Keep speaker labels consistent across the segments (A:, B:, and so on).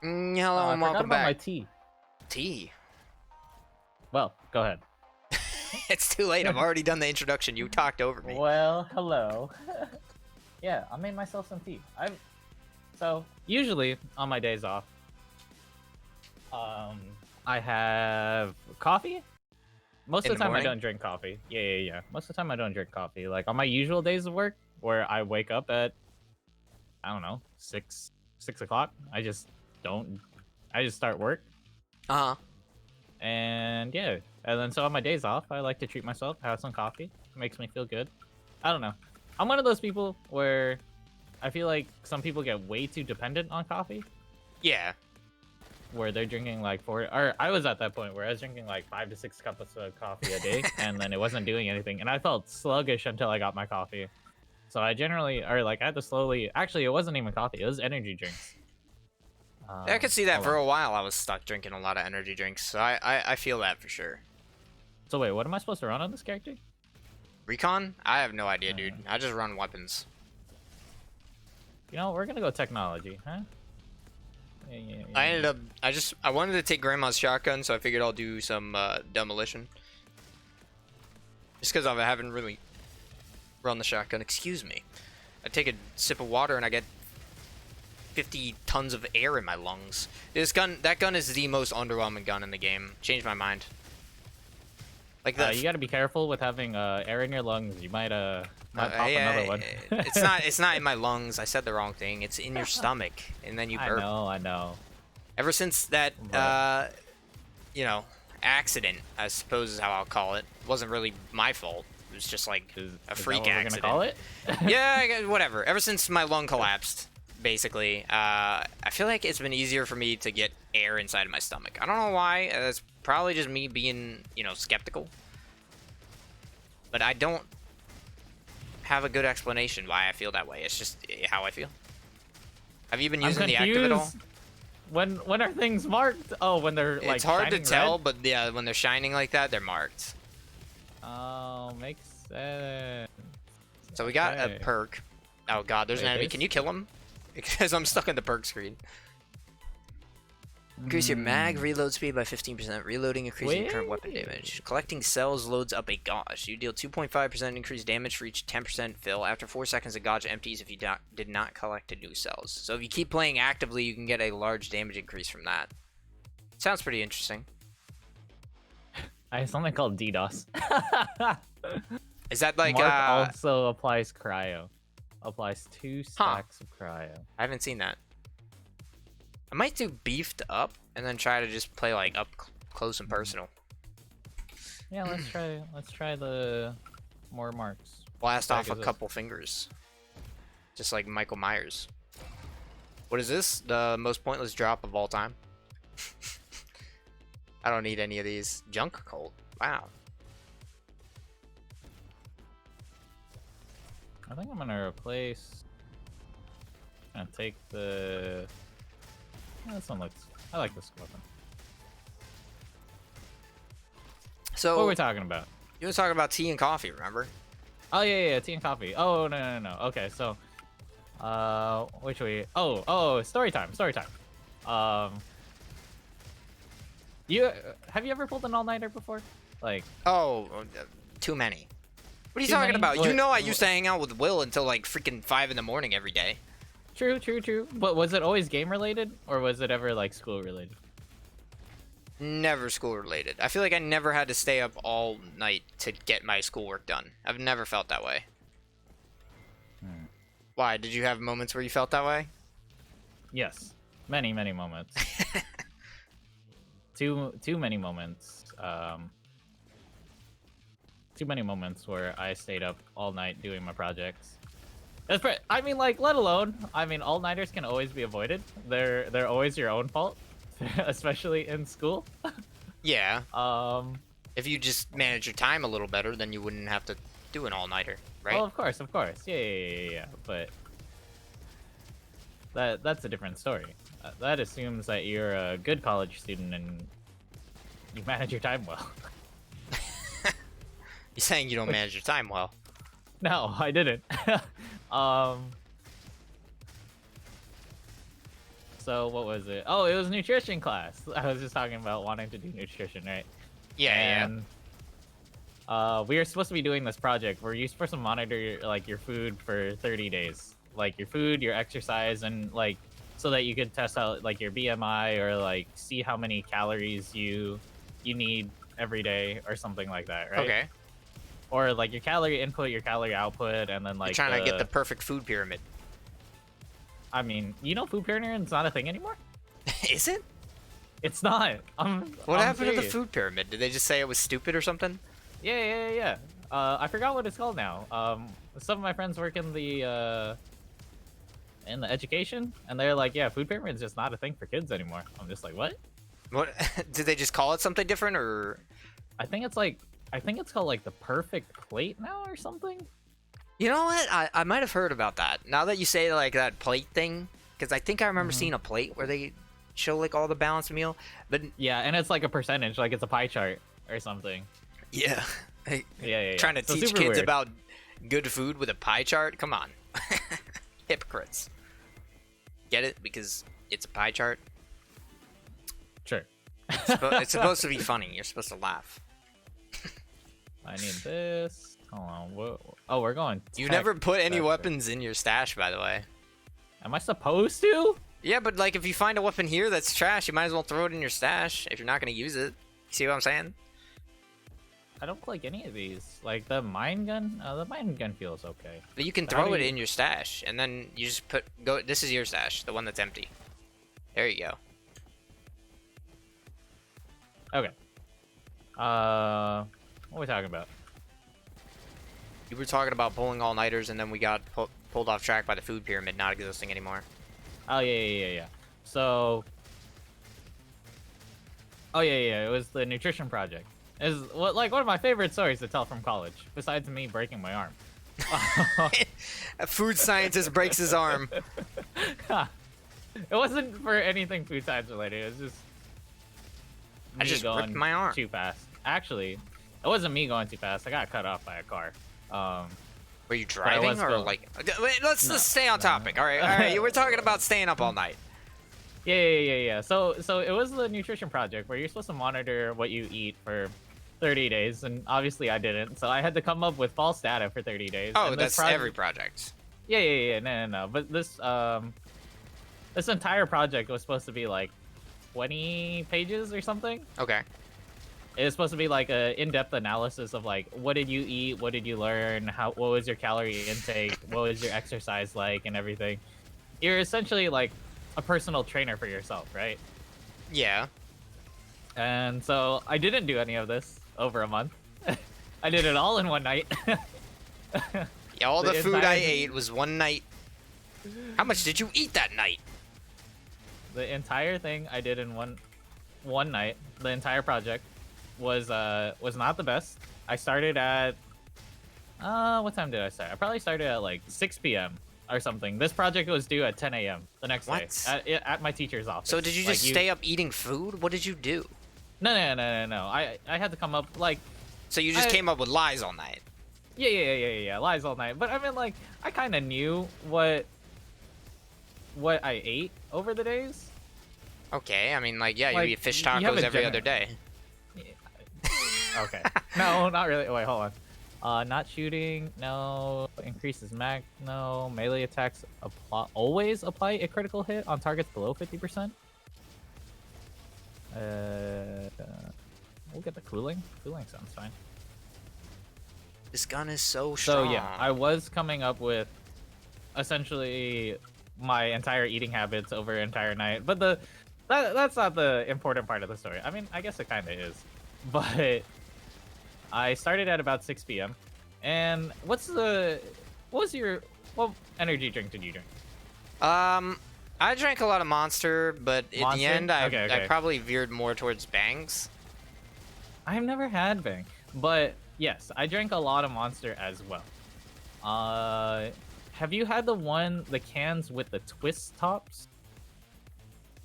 A: Hello
B: I
A: and
B: forgot
A: welcome
B: about my
A: back.
B: tea.
A: Tea.
B: Well, go ahead.
A: It's too late. I've already done the introduction. You talked over me.
B: Well, hello. Yeah, I made myself some tea. So usually on my days off, um, I have coffee. Most
A: In
B: of
A: the
B: the time, I
A: morning?
B: don't drink coffee. Yeah. Most of the time, I don't drink coffee. Like on my usual days of work, where I wake up at, I don't know, 6 o'clock. I just don't. I just start work,
A: Uh-huh.
B: and yeah, and then so on my days off, I like to treat myself, have some coffee. It makes me feel good. I don't know. I'm one of those people where I feel like some people get way too dependent on coffee,
A: Yeah.
B: where they're drinking like four, or I was at that point where I was drinking like 5 to 6 cups of coffee a day, and then it wasn't doing anything, and I felt sluggish until I got my coffee. So I generally, or like I had to slowly, actually, it wasn't even coffee, it was energy drinks.
A: I could see that
B: Hold
A: for
B: on.
A: a while. I was stuck drinking a lot of energy drinks, so I feel that for sure.
B: So wait, what am I supposed to run on this character?
A: Recon? I have no idea, dude.
B: Uh,
A: I just run weapons.
B: You know, we're gonna go technology, huh? Yeah.
A: I ended up, I wanted to take Grandma's shotgun, so I figured I'll do some demolition. Just because I haven't really run the shotgun. Excuse me. I take a sip of water and I get 50 tons of air in my lungs. That gun is the most underwhelming gun in the game. Changed my mind. Like that.
B: You gotta be careful with having air in your lungs. You might pop another one.
A: It's not in my lungs. I said the wrong thing. It's in your stomach, and then you burp.
B: I know.
A: Ever since that,
B: But-
A: you know, accident, I suppose is how I'll call it. It wasn't really my fault. It was just like a freak
B: is that what
A: accident.
B: We're gonna call it?
A: Yeah, whatever. Ever since my lung collapsed, basically, I feel like it's been easier for me to get air inside of my stomach. I don't know why. It's probably just me being, skeptical. But I don't have a good explanation why I feel that way. It's just how I feel. Have you been using the active at all?
B: When are things marked? Oh, when they're like
A: It's hard to
B: shining
A: tell,
B: red?
A: but yeah, when they're shining like that, they're marked.
B: Oh, makes sense.
A: So we got
B: Okay.
A: a perk. Oh god, there's an
B: Wait,
A: enemy.
B: this?
A: Can you kill him? Because I'm stuck in the perk screen. Increase your mag reload speed by 15%. Reloading increasing current weapon damage. Collecting cells loads up a gauge. You deal 2.5% increased damage for each 10% fill. After 4 seconds, the gauge empties if you did not collect new cells. So if you keep playing actively, you can get a large damage increase from that. Sounds pretty interesting.
B: I have something called DDoS.
A: Is that like
B: Mark also applies cryo. Applies 2 stacks of cryo.
A: I haven't seen that. I might do beefed up and then try to just play like up close and personal.
B: Yeah, let's try the more marks.
A: Blast
B: What
A: off
B: the
A: a
B: heck is
A: couple fingers. Just like Michael Myers. What is this? The most pointless drop of all time? I don't need any of these. Junk Colt. Wow.
B: I think I'm gonna replace. And take the. Yeah, this one looks. I like this weapon.
A: So
B: What are we talking about?
A: you were talking about tea and coffee, remember?
B: Oh yeah, tea and coffee. Oh no. Okay, so, which we? Oh, story time. Have you ever pulled an all-nighter before? Like,
A: Oh, too many. What are you
B: Too
A: talking
B: many?
A: about?
B: What-
A: You know I used to hang out with Will until like freaking 5 in the morning every day.
B: true. But was it always game related, or was it ever like school related?
A: Never school related. I feel like I never had to stay up all night to get my schoolwork done. I've never felt that way. Why? Did you have moments where you felt that way?
B: Yes, many moments. Too many moments. Too many moments where I stayed up all night doing my projects. I mean, like, let alone, all-nighters can always be avoided. They're always your own fault, especially in school.
A: Yeah.
B: Um,
A: If you just manage your time a little better, then you wouldn't have to do an all-nighter, right?
B: well, of course. Yeah. But that's a different story. That assumes that you're a good college student and you manage your time well.
A: You're saying you don't manage your time well.
B: No, I didn't. So what was it? Oh, it was nutrition class. I was just talking about wanting to do nutrition, right?
A: Yeah,
B: And we were supposed to be doing this project where you're supposed to monitor like your food for 30 days, like your food, your exercise, and like so that you could test out like your BMI or like see how many calories you need every day or something like that,
A: yeah.
B: right?
A: Okay.
B: Or like your calorie input, your calorie output, and then
A: You're
B: like
A: trying to get the perfect food pyramid.
B: I mean, food pyramid's not a thing anymore.
A: Is it?
B: It's not.
A: What
B: I'm
A: happened to the
B: serious.
A: food pyramid? Did they just say it was stupid or something?
B: Yeah. I forgot what it's called now. Some of my friends work in the education, and they're like, yeah, food pyramid's just not a thing for kids anymore. I'm just like, what?
A: What? Did they just call it something different, or?
B: I think it's called like the perfect plate now or something.
A: You know what? I might have heard about that. Now that you say like that plate thing, because I think I remember
B: Mhm.
A: seeing a plate where they show like all the balanced meal. But
B: Yeah, and it's like a percentage, like it's a pie chart or something.
A: yeah,
B: Yeah.
A: trying to
B: So
A: teach
B: super
A: kids
B: weird.
A: about good food with a pie chart. Come on, hypocrites. Get it? Because it's a pie chart.
B: Sure.
A: It's supposed to be funny. You're supposed to laugh.
B: I need this. Hold on. Oh, we're going.
A: You
B: tech
A: never put any
B: sector.
A: weapons in your stash, by the way.
B: Am I supposed to?
A: Yeah, but like if you find a weapon here that's trash, you might as well throw it in your stash if you're not gonna use it. See what I'm saying?
B: I don't like any of these. Like the mine gun. The mine gun feels okay.
A: But you can
B: But how
A: throw
B: do
A: it
B: you-
A: in your stash, and then you just go. This is your stash, the one that's empty. There you go.
B: Okay. What are we talking about?
A: You were talking about pulling all-nighters, and then we got pulled off track by the food pyramid not existing anymore.
B: Oh yeah. So. Oh yeah. It was the nutrition project. Is what like one of my favorite stories to tell from college, besides me breaking my arm.
A: A food scientist breaks his arm.
B: It wasn't for anything food science related. It was just
A: I
B: me
A: just
B: going
A: ripped my arm.
B: too fast. Actually, it wasn't me going too fast. I got cut off by a car.
A: Were you
B: I
A: driving
B: was
A: or
B: going-
A: like? Wait, let's stay on topic. All right. You were talking about staying up all night.
B: Yeah. So it was the nutrition project where you're supposed to monitor what you eat for 30 days, and obviously I didn't. So I had to come up with false data for 30 days.
A: Oh,
B: and this
A: that's every project.
B: Yeah. No. But this this entire project was supposed to be like 20 pages or something.
A: Okay.
B: It was supposed to be like a in-depth analysis of like what did you eat, what did you learn, what was your calorie intake, what was your exercise like, and everything. You're essentially like a personal trainer for yourself, right?
A: Yeah.
B: And so I didn't do any of this over a month. I did it all in one night.
A: Yeah. All the
B: The
A: food I
B: entire-
A: ate was one night. How much did you eat that night?
B: The entire thing I did in one night. The entire project was not the best. I started at what time did I start? I probably started at like 6 p.m. or something. This project was due at 10 a.m. the next
A: What?
B: day at my teacher's office.
A: So did you
B: Like,
A: just stay up eating food? What did you do?
B: No. I had to come up like
A: So you just
B: I-
A: came up with lies all night.
B: yeah, lies all night. But I mean, like, I kind of knew what I ate over the days.
A: Okay, I mean, like, yeah,
B: Like,
A: you eat fish
B: you have
A: tacos
B: a
A: every other
B: general-
A: day.
B: Okay. No, not really. Wait, hold on. Not shooting. No. Increases mag. No. Melee attacks always apply a critical hit on targets below 50%. We'll get the cooling. Cooling sounds fine.
A: This gun is so
B: So
A: strong.
B: yeah, I was coming up with essentially my entire eating habits over an entire night, but that's not the important part of the story. I mean, I guess it kind of is, but I started at about 6 p.m. And what energy drink did you drink?
A: I drank a lot of Monster, but in the
B: Monster?
A: end, I
B: Okay.
A: probably veered more towards Bangs.
B: I've never had Bang, but yes, I drank a lot of Monster as well. Have you had the cans with the twist tops?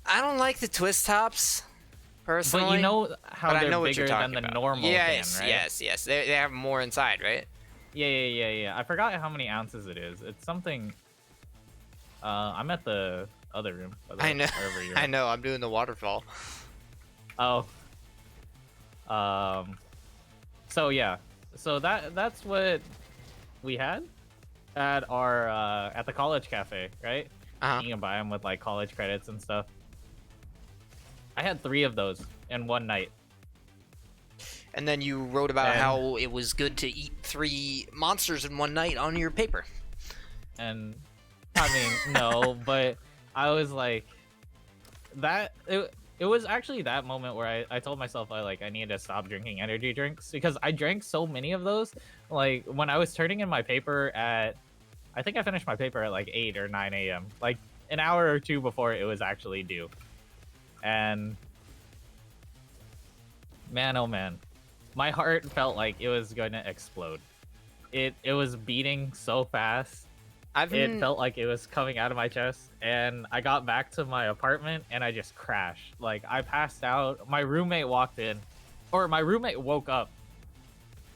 A: I don't like the twist tops, personally.
B: But you know how
A: but I
B: they're
A: know what
B: bigger
A: you're
B: than
A: talking
B: the
A: about.
B: normal
A: Yes,
B: can, right?
A: yes. They have more inside, right?
B: Yeah. I forgot how many ounces it is. It's something. I'm at the other room. By the
A: I
B: way,
A: know.
B: wherever you're
A: I
B: at.
A: know. I'm doing the waterfall.
B: Oh. Um. So yeah. So that's what we had at our at the college cafe, right?
A: Uh-huh.
B: You can buy them with like college credits and stuff. I had 3 of those in one night,
A: And then you wrote about
B: and
A: how it was good to eat 3 monsters in one night on your paper.
B: and I mean no, but I was like that. It was actually that moment where I told myself I needed to stop drinking energy drinks because I drank so many of those. Like when I was turning in my paper at, I think I finished my paper at like 8 or 9 a.m. Like an hour or two before it was actually due. And man, oh man, my heart felt like it was going to explode. It was beating so fast.
A: I've
B: It
A: been...
B: felt like it was coming out of my chest, and I got back to my apartment and I just crashed. Like I passed out. My roommate walked in, or my roommate woke up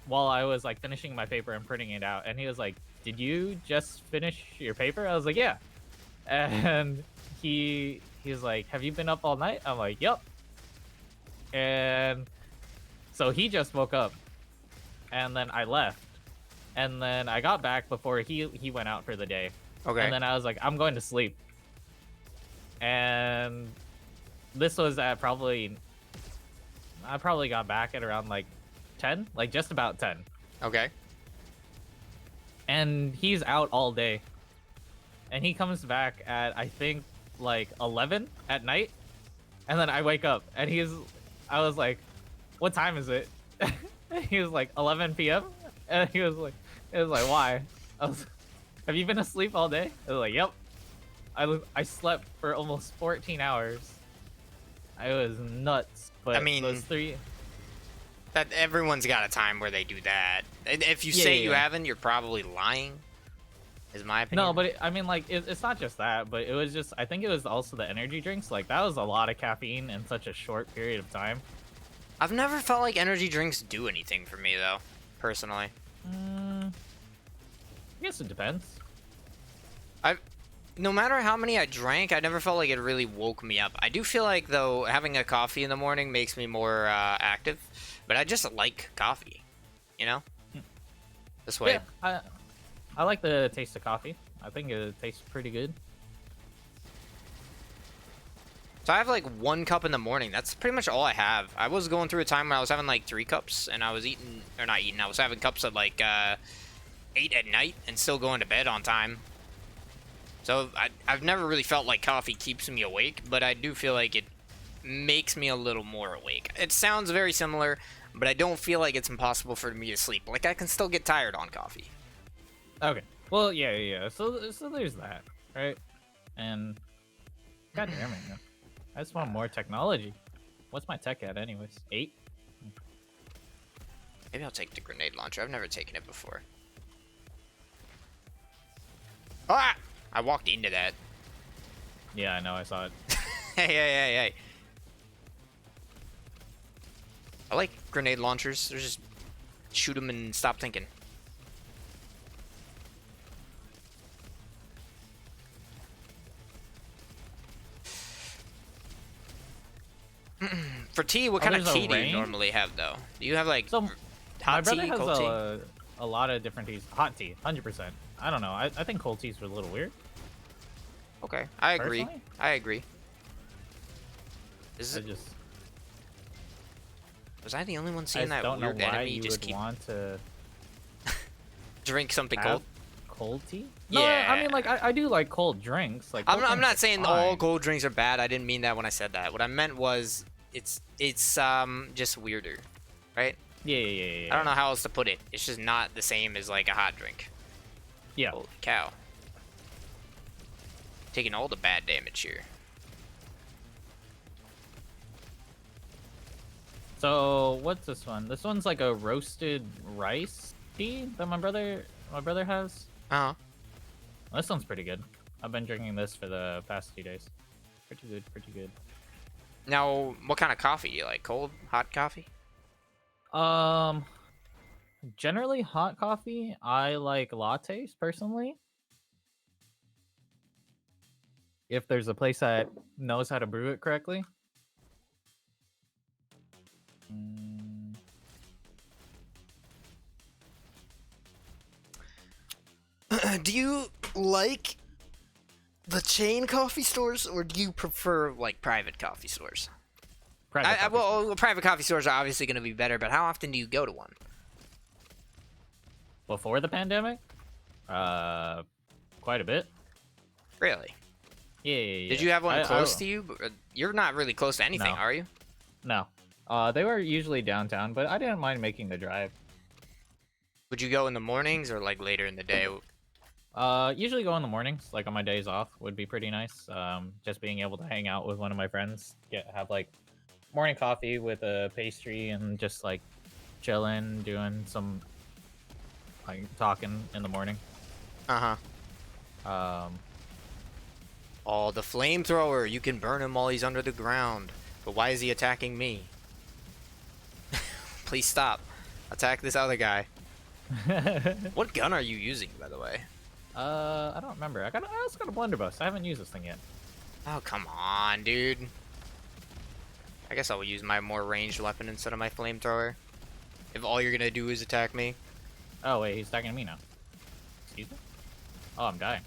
B: while I was like finishing my paper and printing it out, and he was like, "Did you just finish your paper?" I was like, "Yeah." And he's like, "Have you been up all night?" I'm like, "Yep." And so he just woke up, and then I left, and then I got back before he went out for the day.
A: Okay.
B: And then I was like, I'm going to sleep. And this was at I probably got back at around like 10, like just about 10.
A: Okay.
B: And he's out all day. And he comes back at I think like 11 at night. And then I wake up and I was like, what time is it? He was like 11 p.m. And it was like, why? I was, have you been asleep all day? I was like, yep. I slept for almost 14 hours. I was nuts. But
A: I mean,
B: those 3.
A: that everyone's got a time where they do that. And if you say you haven't, you're probably lying. Is my opinion.
B: No, but I mean, like, it's not just that, but it was just, I think it was also the energy drinks. Like, that was a lot of caffeine in such a short period of time.
A: I've never felt like energy drinks do anything for me, though, personally.
B: I guess it depends.
A: No matter how many I drank, I never felt like it really woke me up. I do feel like, though, having a coffee in the morning makes me more active, but I just like coffee, you know? This way.
B: Yeah, I like the taste of coffee. I think it tastes pretty good.
A: So I have like 1 cup in the morning. That's pretty much all I have. I was going through a time when I was having like 3 cups, and I was eating, or not eating, I was having cups at like 8 at night and still going to bed on time. So I've never really felt like coffee keeps me awake, but I do feel like it makes me a little more awake. It sounds very similar, but I don't feel like it's impossible for me to sleep. Like I can still get tired on coffee.
B: Okay. Well, yeah. So there's that, right? And god damn it, man. I just want more technology. What's my tech at, anyways? 8?
A: Maybe I'll take the grenade launcher. I've never taken it before. Ah! I walked into that.
B: Yeah, I know. I saw it.
A: Hey. I like grenade launchers. They're just shoot them and stop thinking. For tea, what kind of
B: there's a
A: tea do you
B: range?
A: normally have, though? Do you have, like,
B: So my
A: hot
B: brother
A: tea,
B: has
A: cold tea?
B: a lot of different teas. Hot tea, 100%. I don't know. I think cold teas were a little weird.
A: Okay, I agree.
B: Personally?
A: I agree.
B: I just
A: Was I the only one
B: I
A: seeing
B: just
A: that
B: don't know
A: weird
B: why
A: enemy
B: you
A: just
B: would
A: keep
B: want to
A: drink something
B: have
A: cold?
B: cold tea. No,
A: Yeah.
B: I mean like I do like cold drinks. Like
A: I'm
B: cold
A: not
B: drinks are
A: saying all
B: fine.
A: cold drinks are bad. I didn't mean that when I said that. What I meant was it's just weirder, right?
B: Yeah.
A: I don't know how else to put it. It's just not the same as like a hot drink.
B: Yeah.
A: Holy cow. Taking all the bad damage here.
B: So what's this one? This one's like a roasted rice tea that my brother has.
A: Uh-huh.
B: This one's pretty good. I've been drinking this for the past 2 days. Pretty good.
A: Now, what kind of coffee do you like? Cold, hot coffee?
B: Generally hot coffee. I like lattes personally. if there's a place that knows how to brew it correctly. Mm,
A: Do you like the chain coffee stores, or do you prefer like private coffee stores?
B: private coffee stores.
A: Well, private coffee stores are obviously going to be better, but how often do you go to one?
B: Before the pandemic, quite a bit.
A: Really?
B: Yeah.
A: Did you have one close to you? You're not really close to anything,
B: No.
A: are you?
B: No. They were usually downtown, but I didn't mind making the drive.
A: Would you go in the mornings or like later in the day?
B: Usually go in the mornings, like on my days off, would be pretty nice. Just being able to hang out with one of my friends, have like morning coffee with a pastry, and just like chilling, doing some like talking in the morning.
A: Uh-huh.
B: Um,
A: Oh, the flamethrower! You can burn him while he's under the ground. But why is he attacking me? Please stop. Attack this other guy. What gun are you using, by the way?
B: I don't remember. I also got a blunderbuss. I haven't used this thing yet.
A: Oh, come on, dude. I guess I'll use my more ranged weapon instead of my flamethrower. If all you're gonna do is attack me.
B: Oh wait, he's attacking me now. Excuse me? Oh, I'm dying.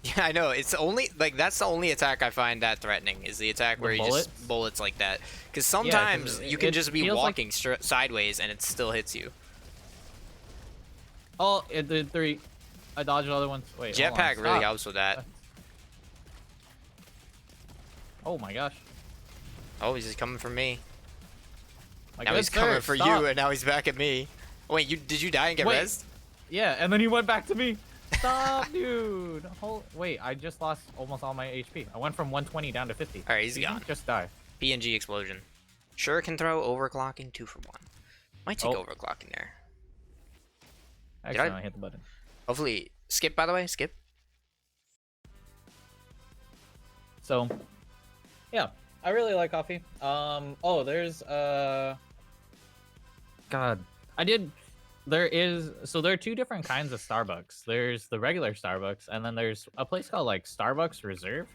A: Yeah, I know. It's only like that's the only attack I find that threatening is the attack where he just bullets like that. Because sometimes you can just be walking sideways and it still hits you.
B: Oh, it did 3. I dodged other ones. Wait,
A: Jetpack really helps with that.
B: Oh my gosh.
A: Oh, he's just coming for me.
B: Now
A: he's coming for you, and now he's back at me. Wait, did you die and get rezzed?
B: Yeah, and then he went back to me. Stop, dude. Wait, I just lost almost all my HP. I went from 120 down to 50.
A: All right, he's gone.
B: Just die.
A: PNG explosion. Sure can throw overclocking 2 for 1. Might take overclocking there.
B: Actually, I hit the button.
A: Hopefully, skip, by the way, skip.
B: So, yeah, I really like coffee. Oh, there's, God, there are 2 different kinds of Starbucks. There's the regular Starbucks, and then there's a place called, like, Starbucks Reserve.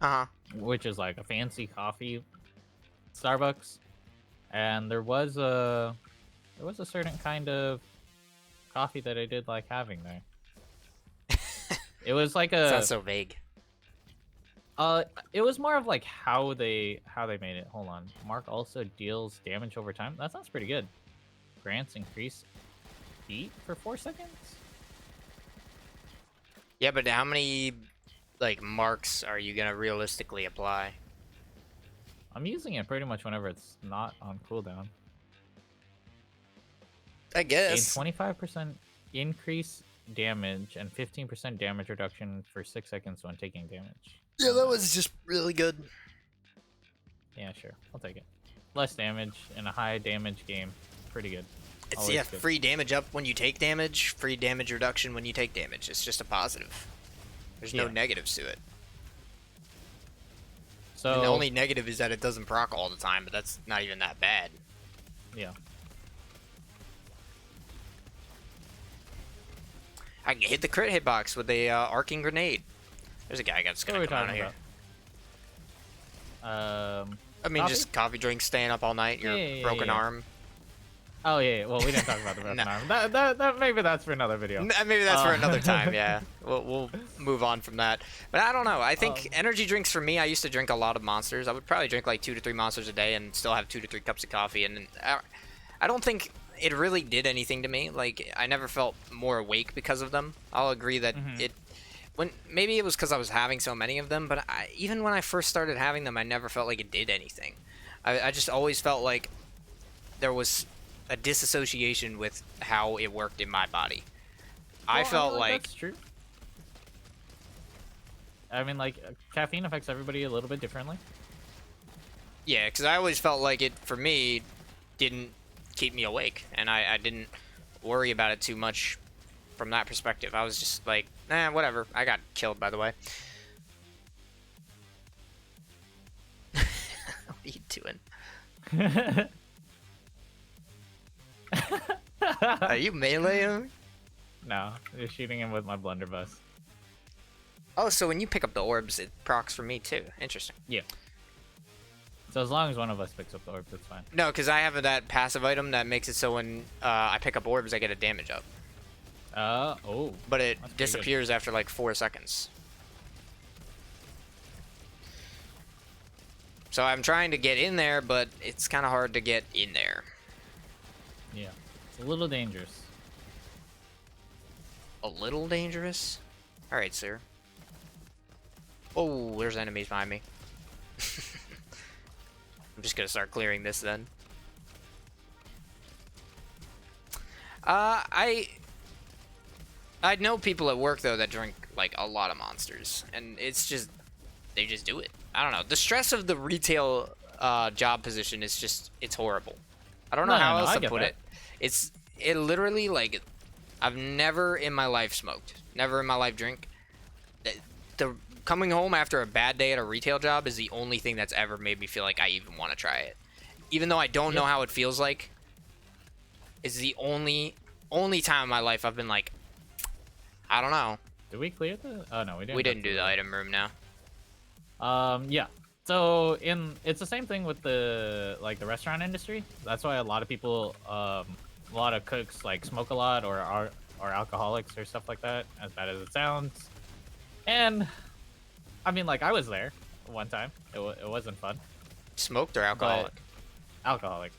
A: Uh-huh.
B: Which is, like, a fancy coffee Starbucks. And there was a certain kind of coffee that I did like having there. It was like a...
A: Sounds so vague.
B: It was more of like how they made it. Hold on. Mark also deals damage over time. That sounds pretty good. Grants increase speed for 4 seconds.
A: Yeah, but how many like marks are you gonna realistically apply?
B: I'm using it pretty much whenever it's not on cooldown.
A: I guess.
B: Gain 25% increase damage and 15% damage reduction for 6 seconds when taking damage.
A: Yeah, that was just really good.
B: Yeah, sure. I'll take it. Less damage in a high damage game. Pretty good.
A: It's
B: Always good.
A: Free damage up when you take damage, free damage reduction when you take damage. It's just a positive. There's no negatives to it.
B: So
A: and the only negative is that it doesn't proc all the time, but that's not even that bad.
B: Yeah.
A: I can hit the crit hitbox with a arcing grenade. There's a guy that's gonna come out of here. I mean, just coffee drinks, staying up all night, your broken arm.
B: Oh yeah, well we didn't talk about the broken arm. That maybe that's for another video.
A: Maybe that's for another time. Yeah, we'll move on from that. But I don't know. I think energy drinks for me. I used to drink a lot of Monsters. I would probably drink like 2 to 3 Monsters a day and still have 2 to 3 cups of coffee. And I don't think it really did anything to me. Like I never felt more awake because of them. I'll agree that maybe it was because I was having so many of them. But even when I first started having them, I never felt like it did anything. I just always felt like there was a disassociation with how it worked in my body. I felt like
B: that's true. I mean, like caffeine affects everybody a little bit differently.
A: Yeah, because I always felt like it for me didn't keep me awake, and I didn't worry about it too much from that perspective. I was just like, whatever. I got killed, by the way. What are you doing? Are you meleeing him?
B: No, you're shooting him with my blunderbuss.
A: Oh, so when you pick up the orbs, it procs for me too. Interesting.
B: Yeah. So as long as one of us picks up the orbs, it's fine.
A: No, because I have that passive item that makes it so when I pick up orbs, I get a damage up.
B: Oh.
A: But it
B: That's pretty
A: disappears after like 4 seconds. So I'm trying to get in there, but it's kind of hard to get in there.
B: good. Yeah. It's a little dangerous.
A: A little dangerous? Alright, sir. Oh, there's enemies behind me. I'm just gonna start clearing this then. I know people at work though that drink like a lot of monsters, and it's just they just do it. I don't know. The stress of the retail job position is just it's horrible. I don't know how else to put it. It literally like I've never in my life smoked, never in my life drink. The coming home after a bad day at a retail job is the only thing that's ever made me feel like I even want to try it, even though I don't know how it feels like. It's the only time in my life I've been like, I don't know.
B: Did we clear the? Oh no, we didn't.
A: We didn't do the item room now.
B: Yeah. So it's the same thing with the restaurant industry. That's why a lot of people, a lot of cooks like smoke a lot or are alcoholics or stuff like that. As bad as it sounds, and I mean like I was there one time. It wasn't fun.
A: Smoked or alcoholic?
B: Alcoholic.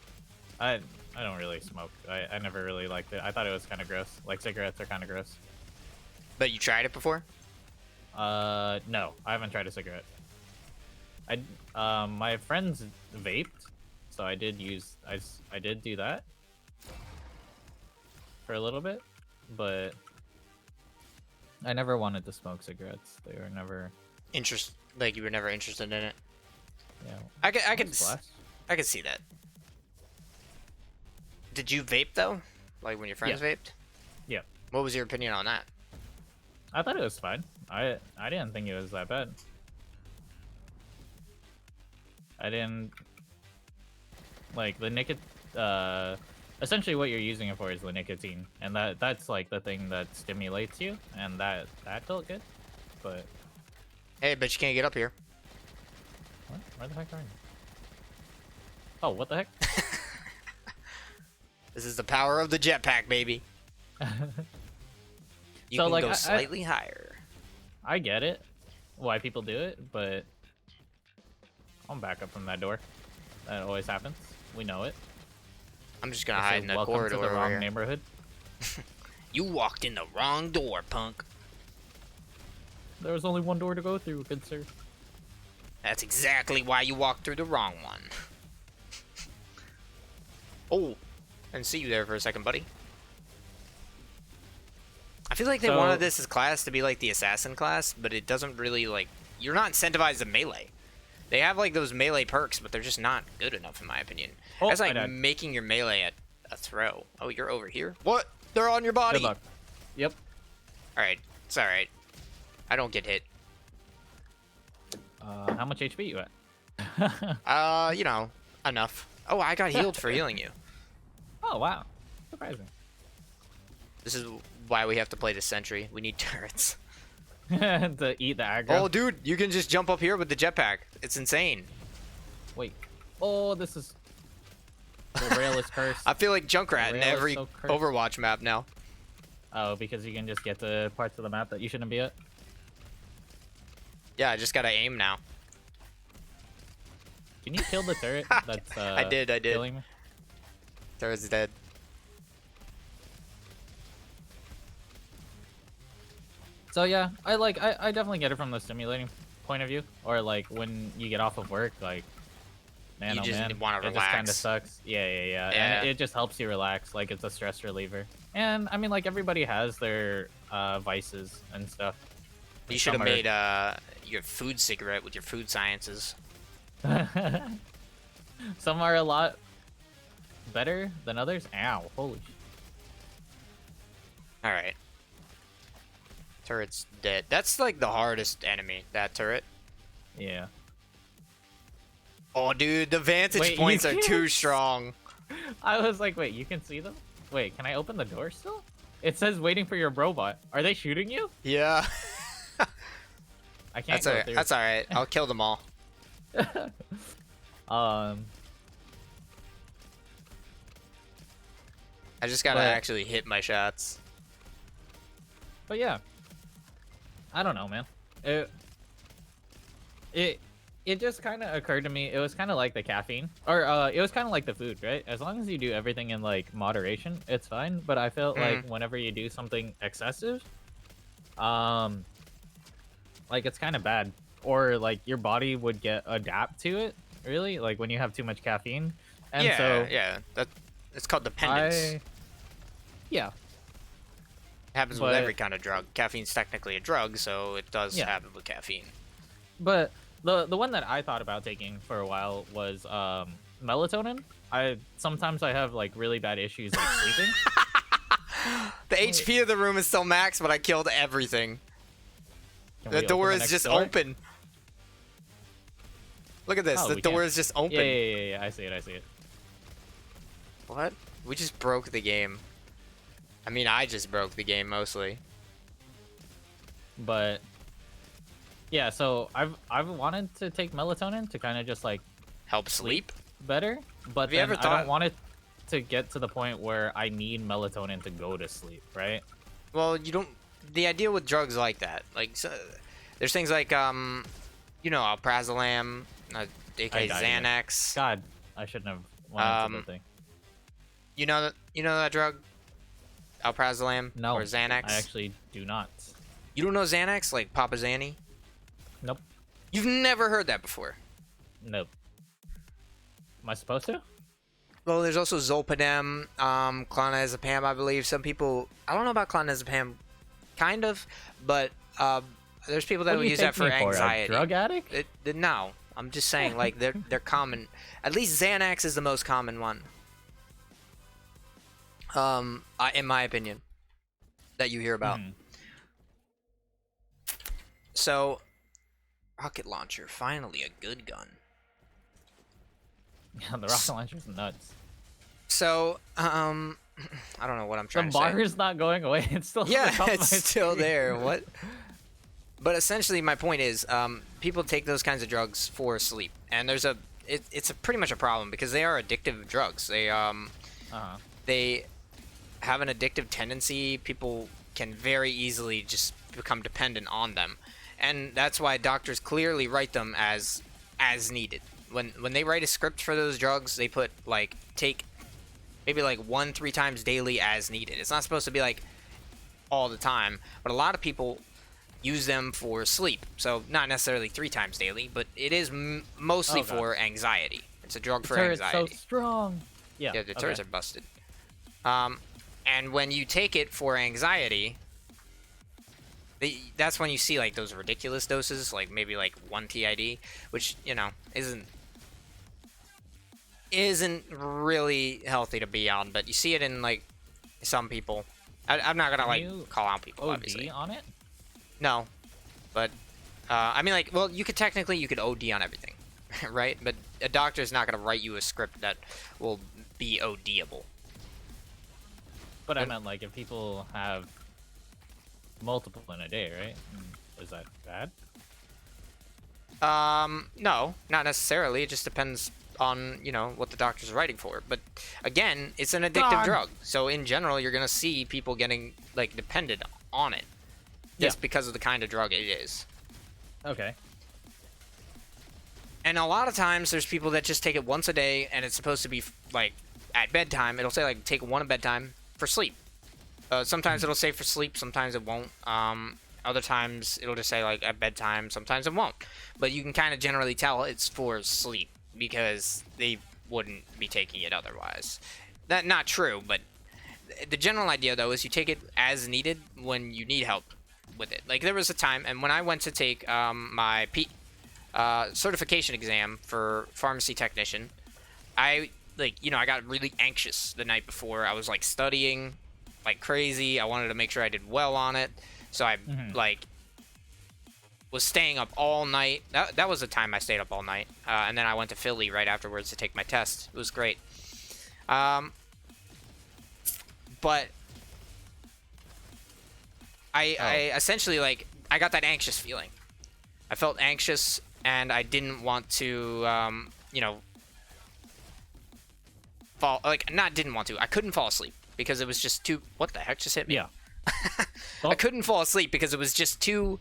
B: I don't really smoke. I never really liked it. I thought it was kind of gross. Like cigarettes are kind of gross.
A: But you tried it before?
B: No, I haven't tried a cigarette. My friends vaped, so I did do that for a little bit, but I never wanted to smoke cigarettes. They were never
A: Like you were never interested in it.
B: Yeah.
A: I could see that. Did you vape though? Like when your friends vaped?
B: Yeah.
A: What was your opinion on that?
B: I thought it was fine. I didn't think it was that bad. I didn't like the nicotine. Essentially, what you're using it for is the nicotine, and that's like the thing that stimulates you, and that felt good. But
A: hey, but you can't get up here.
B: what? Where the heck are you? Oh, what the heck?
A: This is the power of the jetpack, baby. You
B: So,
A: can
B: like,
A: go slightly higher.
B: I get it, why people do it, but I'm back up from that door. That always happens. We know it.
A: I'm just gonna hide in the corridor.
B: Welcome to the
A: over
B: wrong
A: here.
B: neighborhood.
A: You walked in the wrong door, punk.
B: There was only one door to go through, good sir.
A: That's exactly why you walked through the wrong one. Oh, I didn't see you there for a second, buddy. I feel like they wanted this class to be like the assassin class, but it doesn't really like. You're not incentivized to melee. They have like those melee perks, but they're just not good enough in my opinion.
B: Oh,
A: That's like making your melee a throw. Oh, you're over here. What? They're on your body.
B: Good luck. Yep.
A: All right, it's all right. I don't get hit.
B: How much HP you at?
A: You know, enough. Oh, I got healed for healing you.
B: Oh wow, surprising.
A: This is why we have to play the sentry. We need turrets.
B: To eat the aggro.
A: Oh, dude, you can just jump up here with the jetpack. It's insane.
B: Wait. Oh, this is. The rail is cursed.
A: I feel like Junkrat in
B: rail is
A: every
B: so cursed.
A: Overwatch map now.
B: Oh, because you can just get to parts of the map that you shouldn't be at.
A: Yeah, I just gotta aim now.
B: Can you kill the turret? That's
A: I did.
B: killing me?
A: Turret's dead.
B: So yeah, I definitely get it from the stimulating point of view, or like when you get off of work, like man,
A: You
B: oh
A: just
B: man,
A: wanna
B: it just kind
A: relax.
B: of sucks. Yeah.
A: Yeah.
B: And it just helps you relax, like it's a stress reliever. And I mean, like everybody has their vices and stuff.
A: You
B: Like,
A: should have
B: some are-
A: made your food cigarette with your food sciences.
B: Some are a lot better than others. Ow, holy sh-
A: All right. Turret's dead. That's like the hardest enemy, that turret.
B: Yeah.
A: Oh, dude, the vantage
B: Wait, you
A: points are too
B: can't-
A: strong.
B: I was like, wait, you can see them? Wait, can I open the door still? It says waiting for your robot. Are they shooting you?
A: Yeah.
B: I can't
A: That's all
B: go
A: right.
B: through.
A: That's all right. I'll kill them all.
B: Um,
A: I just gotta
B: But-
A: actually hit my shots.
B: but yeah, I don't know, man. It just kind of occurred to me. It was kind of like the caffeine, or it was kind of like the food, right? As long as you do everything in like moderation, it's fine. But I felt like whenever you do something excessive, like it's kind of bad, or like your body would adapt to it. Really, like when you have too much caffeine, and
A: Yeah,
B: so
A: yeah. It's called dependence.
B: Yeah,
A: It happens with
B: but-
A: every kind of drug. Caffeine's technically a drug, so it does
B: Yeah.
A: happen with caffeine.
B: but the one that I thought about taking for a while was melatonin. Sometimes I have like really bad issues like sleeping.
A: The HP of the room is still max, but I killed everything.
B: Can
A: The
B: we
A: door
B: open
A: is
B: next
A: just
B: door?
A: open. Look at this.
B: Oh,
A: The
B: we
A: door
B: can.
A: is just open.
B: Yeah. I see it.
A: What? We just broke the game. I mean, I just broke the game mostly.
B: But yeah, so I've wanted to take melatonin to kind of just like
A: Help sleep?
B: better, but
A: Have you
B: then
A: ever
B: I
A: thought-
B: don't want it to get to the point where I need melatonin to go to sleep, right?
A: Well, you don't. The idea with drugs like that, like, there's things like, alprazolam, aka
B: died here.
A: Xanax.
B: God, I shouldn't have wanted to the thing.
A: You know that drug? Alprazolam?
B: No,
A: Or Xanax?
B: I actually do not.
A: You don't know Xanax? Like Papa Zanny?
B: Nope.
A: You've never heard that before.
B: Nope. Am I supposed to?
A: Well, there's also Zolpidem, clonazepam, I believe. Some people, I don't know about clonazepam, kind of, but there's people that
B: What
A: will
B: do you
A: use
B: take
A: that for
B: me for, a
A: anxiety.
B: drug addict?
A: No, I'm just saying, like, they're common. At least Xanax is the most common one. In my opinion, that you hear about.
B: Mhm.
A: So, rocket launcher, finally a good gun.
B: Yeah, the rocket launcher's nuts.
A: So, I don't know what I'm
B: The
A: trying to say.
B: bar is not going away. It's still on the
A: Yeah,
B: top of
A: it's
B: my
A: still
B: screen.
A: there. What? But essentially, my point is, people take those kinds of drugs for sleep, and it's pretty much a problem because they are addictive drugs. They have an addictive tendency. People can very easily just become dependent on them, and that's why doctors clearly write them as needed. When they write a script for those drugs, they put like take maybe like 1-3 times daily as needed. It's not supposed to be like all the time, but a lot of people use them for sleep. So not necessarily 3 times daily, but it is mostly
B: Oh, God.
A: for anxiety. It's a drug
B: The
A: for
B: turret's so
A: anxiety.
B: strong. Yeah.
A: Yeah, the turrets
B: okay.
A: are busted. And when you take it for anxiety, that's when you see like those ridiculous doses, like maybe like 1 TID, which isn't really healthy to be on. But you see it in like some people. I'm not gonna
B: Can you
A: like call out people,
B: OD
A: obviously.
B: on it?
A: No, but I mean, like, well, you could OD on everything, right? But a doctor's not gonna write you a script that will be ODable.
B: But I meant like if people have multiple in a day, right? Is that bad?
A: No, not necessarily. It just depends on, what the doctor's writing for. But again, it's an addictive
B: God.
A: drug. So in general, you're going to see people getting like dependent on it just
B: Yeah.
A: because of the kind of drug it is.
B: Okay.
A: And a lot of times there's people that just take it once a day and it's supposed to be like at bedtime. It'll say like take one at bedtime for sleep. Sometimes it'll say for sleep, sometimes it won't. Other times it'll just say like at bedtime, sometimes it won't. But you can kind of generally tell it's for sleep because they wouldn't be taking it otherwise. That's not true, but the general idea though is you take it as needed when you need help with it. Like there was a time, and when I went to take my certification exam for pharmacy technician, I got really anxious the night before. I was like studying like crazy. I wanted to make sure I did well on it. So I was staying up all night. That was the time I stayed up all night. And then I went to Philly right afterwards to take my test. It was great. But I essentially I got that anxious feeling. I felt anxious, and I didn't want to, you know, didn't want to. I couldn't fall asleep because it was just too. What the heck just hit me?
B: Yeah.
A: I couldn't fall asleep because it was just too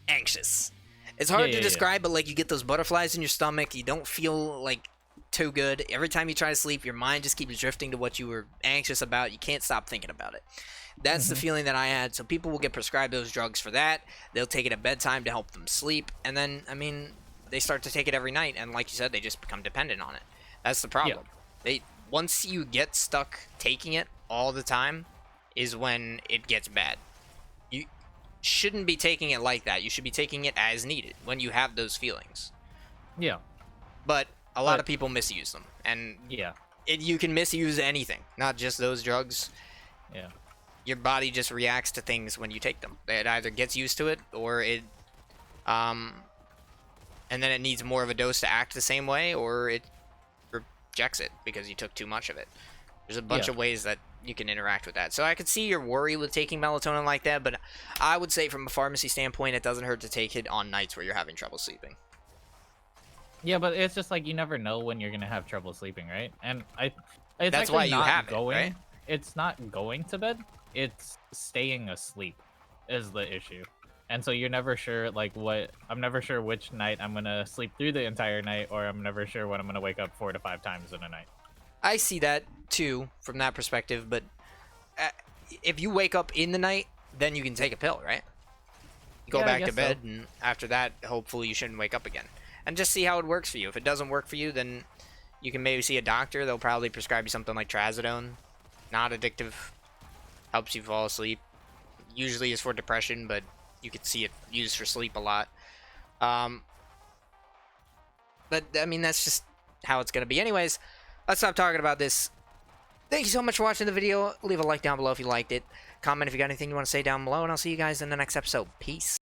A: anxious. It's hard to describe, but like you get those butterflies in your stomach. You don't feel like too good. Every time you try to sleep, your mind just keeps drifting to what you were anxious about. You can't stop thinking about it. That's the feeling that I had. So people will get prescribed those drugs for that. They'll take it at bedtime to help them sleep. And then, I mean, they start to take it every night. And like you said, they just become dependent on it. That's the problem. Once you get stuck taking it all the time is when it gets bad. You shouldn't be taking it like that. You should be taking it as needed when you have those feelings.
B: Yeah.
A: But a lot of people misuse them. And
B: yeah,
A: you can misuse anything, not just those drugs.
B: Yeah.
A: Your body just reacts to things when you take them. It either gets used to it or it and then it needs more of a dose to act the same way, or it rejects it because you took too much of it. There's a bunch of ways that you can interact with that. So I could see your worry with taking melatonin like that, but I would say from a pharmacy standpoint, it doesn't hurt to take it on nights where you're having trouble sleeping.
B: Yeah, but it's just like you never know when you're gonna have trouble sleeping, right? And it's
A: That's why you
B: not
A: have
B: going,
A: it, right?
B: It's not going to bed. It's staying asleep is the issue. And so you're never sure, like, I'm never sure which night I'm gonna sleep through the entire night, or I'm never sure when I'm gonna wake up 4 to 5 times in a night.
A: I see that too from that perspective, but if you wake up in the night, then you can take a pill, right? You go back to bed, and after that, hopefully you shouldn't wake up again. And just see how it works for you. If it doesn't work for you, then you can maybe see a doctor. They'll probably prescribe you something like trazodone. Not addictive. Helps you fall asleep. Usually is for depression, but you could see it used for sleep a lot. But, I mean, that's just how it's going to be. Anyways, let's stop talking about this. Thank you so much for watching the video. Leave a like down below if you liked it. Comment if you got anything you want to say down below, and I'll see you guys in the next episode. Peace.